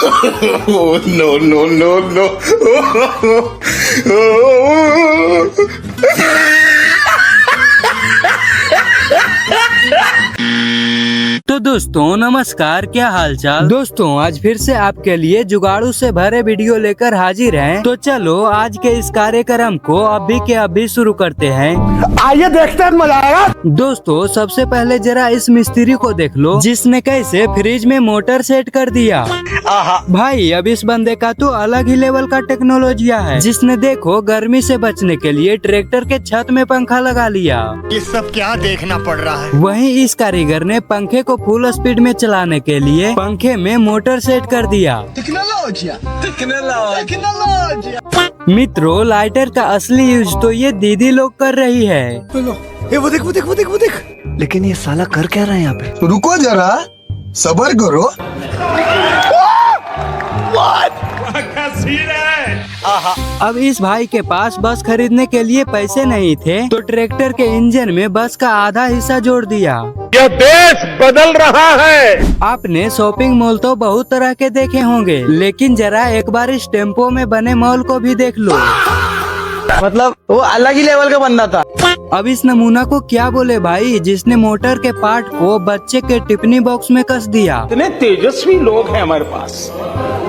No, no, no, no. तो दोस्तों नमस्कार, क्या हालचाल। दोस्तों आज फिर से आपके लिए जुगाड़ू से भरे वीडियो लेकर हाजिर हैं। तो चलो आज के इस कार्यक्रम को अभी के अभी शुरू करते हैं। आइए देखते हैं, मजा आएगा। दोस्तों सबसे पहले जरा इस मिस्त्री को देख लो, जिसने कैसे फ्रिज में मोटर सेट कर दिया। भाई अब इस बंदे का तो अलग ही लेवल का टेक्नोलॉजिया है, जिसने देखो गर्मी से बचने के लिए ट्रैक्टर के छत में पंखा लगा लिया। ये सब क्या देखना पड़ रहा है। वहीं इस कारीगर ने पंखे को फुल स्पीड में चलाने के लिए पंखे में मोटर सेट कर दिया। मित्रों लाइटर का असली यूज तो ये दीदी लोग कर रही है। वो देख। लेकिन ये साला कर क्या रहा है यहाँ पे। रुको जरा, सबर करो। अब इस भाई के पास बस खरीदने के लिए पैसे नहीं थे, तो ट्रैक्टर के इंजन में बस का आधा हिस्सा जोड़ दिया। यह देश बदल रहा है। आपने शॉपिंग मॉल तो बहुत तरह के देखे होंगे, लेकिन जरा एक बार इस टेम्पो में बने मॉल को भी देख लो। मतलब वो अलग ही लेवल का बंदा था। अब इस नमूना को क्या बोले भाई, जिसने मोटर के पार्ट को बच्चे के टिफिन बॉक्स में कस दिया। कितने तेजस्वी लोग हैं हमारे पास,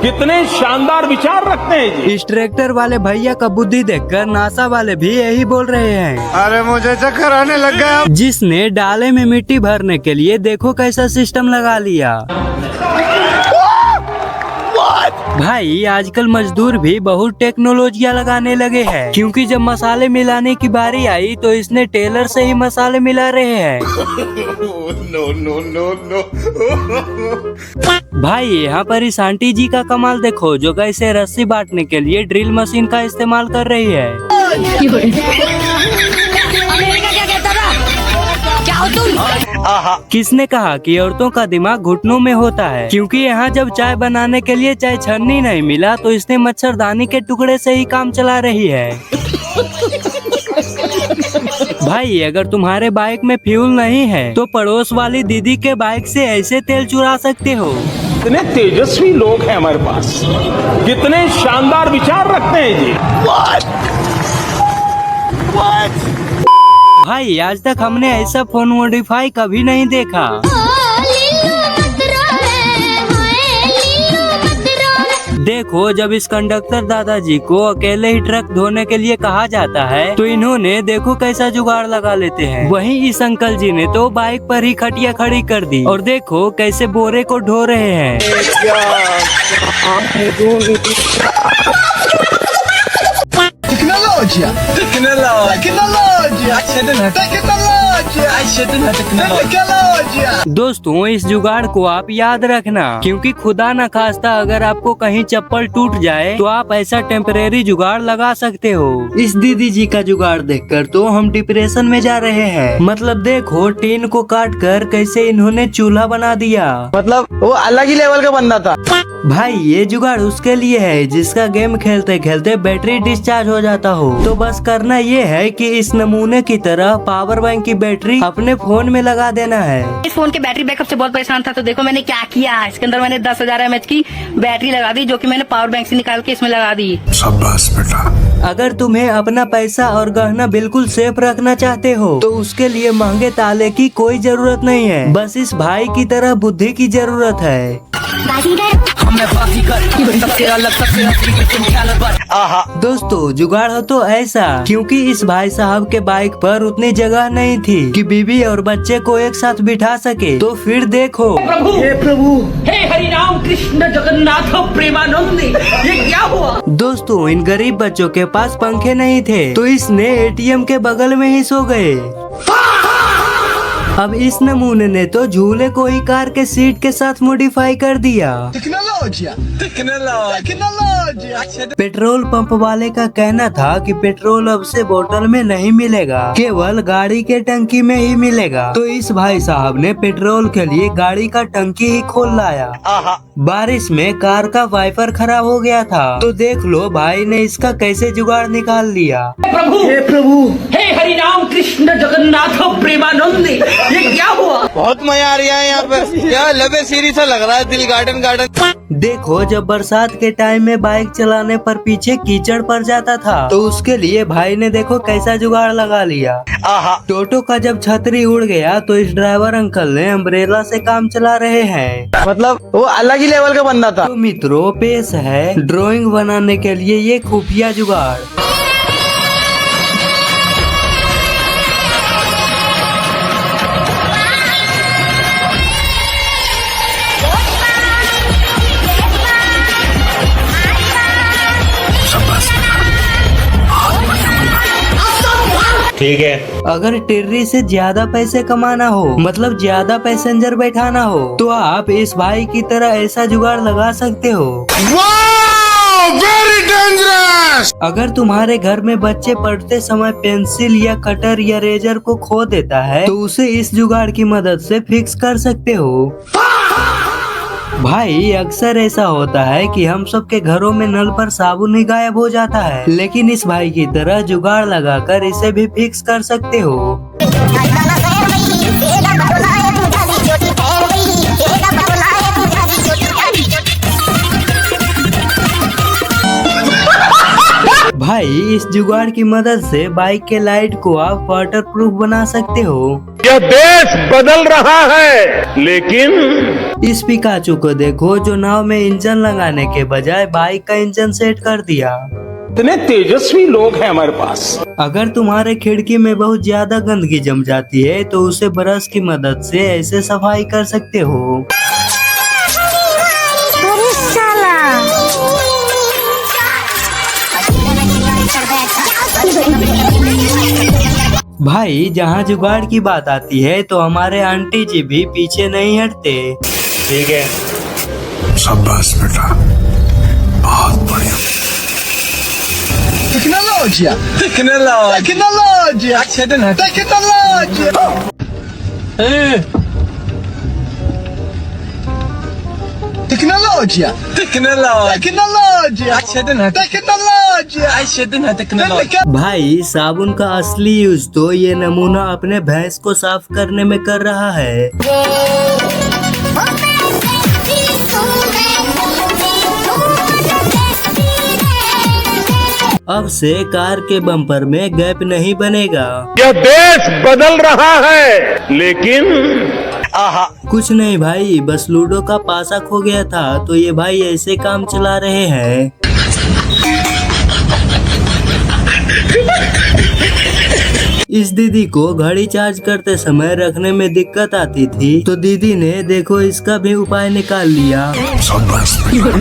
कितने शानदार विचार रखते हैं जी। इस ट्रैक्टर वाले भैया का बुद्धि देखकर नासा वाले भी यही बोल रहे हैं। अरे मुझे चक्कर आने लग गया। जिसने डाले में मिट्टी भरने के लिए देखो कैसा सिस्टम लगा लिया। भाई आजकल मजदूर भी बहुत टेक्नोलॉजिया लगाने लगे हैं, क्योंकि जब मसाले मिलाने की बारी आई तो इसने टेलर से ही मसाले मिला रहे हैं। No, no, no, no. भाई यहाँ पर इस आंटी जी का कमाल देखो, जो कैसे रस्सी बांटने के लिए ड्रिल मशीन का इस्तेमाल कर रही है। किसने कहा कि औरतों का दिमाग घुटनों में होता है, क्योंकि यहाँ जब चाय बनाने के लिए चाय छन्नी नहीं मिला तो इसने मच्छरदानी के टुकड़े से ही काम चला रही है। भाई अगर तुम्हारे बाइक में फ्यूल नहीं है तो पड़ोस वाली दीदी के बाइक से ऐसे तेल चुरा सकते हो। कितने तेजस्वी लोग हैं हमारे पास, कितने शानदार विचार रखते हैं जी। भाई आज तक हमने ऐसा फोन मॉडिफाई कभी नहीं देखा। देखो जब इस कंडक्टर दादाजी को अकेले ही ट्रक धोने के लिए कहा जाता है तो इन्होंने देखो कैसा जुगाड़ लगा लेते हैं। वहीं इस अंकल जी ने तो बाइक पर ही खटिया खड़ी कर दी और देखो कैसे बोरे को ढो रहे हैं। दोस्तों इस जुगाड़ को आप याद रखना, क्योंकि खुदा न खास्ता अगर आपको कहीं चप्पल टूट जाए तो आप ऐसा टेम्परेरी जुगाड़ लगा सकते हो। इस दीदी जी का जुगाड़ देखकर तो हम डिप्रेशन में जा रहे हैं। मतलब देखो टीन को काट कर कैसे इन्होंने चूल्हा बना दिया। मतलब वो अलग ही लेवल का बंदा था। भाई ये जुगाड़ उसके लिए है जिसका गेम खेलते खेलते बैटरी डिस्चार्ज हो जाता हो। तो बस करना ये है कि इस नमूने की तरह पावर बैंक की बैटरी अपने फोन में लगा देना है। इस फोन के बैटरी बैकअप से बहुत परेशान था, तो देखो मैंने क्या किया। इसके अंदर मैंने 10,000 mAh की बैटरी लगा दी, जो कि मैंने पावर बैंक से निकाल के इसमें लगा दी। शाबाश बेटा। अगर तुम्हें अपना पैसा और गहना बिल्कुल सेफ रखना चाहते हो तो उसके लिए महंगे ताले की कोई जरूरत नहीं है, बस इस भाई की तरह बुद्धि की जरूरत है। दोस्तों जुगाड़ हो तो ऐसा, क्योंकि इस भाई साहब के बाइक पर उतनी जगह नहीं थी कि बीवी और बच्चे को एक साथ बिठा सके। तो फिर देखो प्रभु हे हरि राम कृष्ण जगन्नाथ प्रेमानंद, ये क्या हुआ। दोस्तों इन गरीब बच्चों के पास पंखे नहीं थे तो इसने एटीएम के बगल में ही सो गए। अब इस नमूने ने तो झूले को ही कार के सीट के साथ मॉडिफाई कर दिया। पेट्रोल पंप वाले का कहना था कि पेट्रोल अब से बोतल में नहीं मिलेगा, केवल गाड़ी के टंकी में ही मिलेगा। तो इस भाई साहब ने पेट्रोल के लिए गाड़ी का टंकी ही खोल लाया। बारिश में कार का वाइपर खराब हो गया था, तो देख लो भाई ने इसका कैसे जुगाड़ निकाल लिया। प्रभु हे हरि राम कृष्ण जगन्नाथ प्रेमानंद, ये क्या हुआ। बहुत मजा आ रहा है यहाँ पे। क्या लबे सीरी सा लग रहा है, दिल गार्डन। देखो जब बरसात के टाइम में बाइक चलाने पर पीछे कीचड़ पड़ जाता था तो उसके लिए भाई ने देखो कैसा जुगाड़ लगा लिया। टोटो का जब छतरी उड़ गया तो इस ड्राइवर अंकल ने अम्ब्रेला से काम चला रहे हैं। मतलब वो अलग ही लेवल का बंदा था। तो मित्रों पेश है ड्राइंग बनाने के लिए ये खुफिया जुगाड़। ठीक है। अगर टिर्री से ज्यादा पैसे कमाना हो मतलब ज्यादा पैसेंजर बैठाना हो तो आप इस भाई की तरह ऐसा जुगाड़ लगा सकते हो। Very dangerous. अगर तुम्हारे घर में बच्चे पढ़ते समय पेंसिल या कटर या रेजर को खो देता है तो उसे इस जुगाड़ की मदद से फिक्स कर सकते हो। भाई अक्सर ऐसा होता है कि हम सबके घरों में नल पर साबुन ही गायब हो जाता है, लेकिन इस भाई की तरह जुगाड़ लगाकर इसे भी फिक्स कर सकते हो। भाई इस जुगाड़ की मदद से बाइक के लाइट को आप वाटर प्रूफ बना सकते हो। यह देश बदल रहा है लेकिन इस पिकाचू को देखो जो नाव में इंजन लगाने के बजाय बाइक का इंजन सेट कर दिया। इतने तेजस्वी लोग हैं हमारे पास। अगर तुम्हारे खिड़की में बहुत ज्यादा गंदगी जम जाती है तो उसे ब्रश की मदद से ऐसे सफाई कर सकते हो। भाई जहाँ जुगाड़ की बात आती है तो हमारे आंटी जी भी पीछे नहीं हटते। ठीक है। शाबाश बेटा, बहुत बढ़िया। टेक्नोलॉजिया भाई साबुन का असली यूज तो ये नमूना अपने भैंस को साफ करने में कर रहा है। अब से कार के बम्पर में गैप नहीं बनेगा। यह देश बदल रहा है लेकिन कुछ नहीं भाई, बस लूडो का पासा खो गया था तो ये भाई ऐसे काम चला रहे हैं। इस दीदी को घड़ी चार्ज करते समय रखने में दिक्कत आती थी तो दीदी ने देखो इसका भी उपाय निकाल लिया। शाबाश बेटा।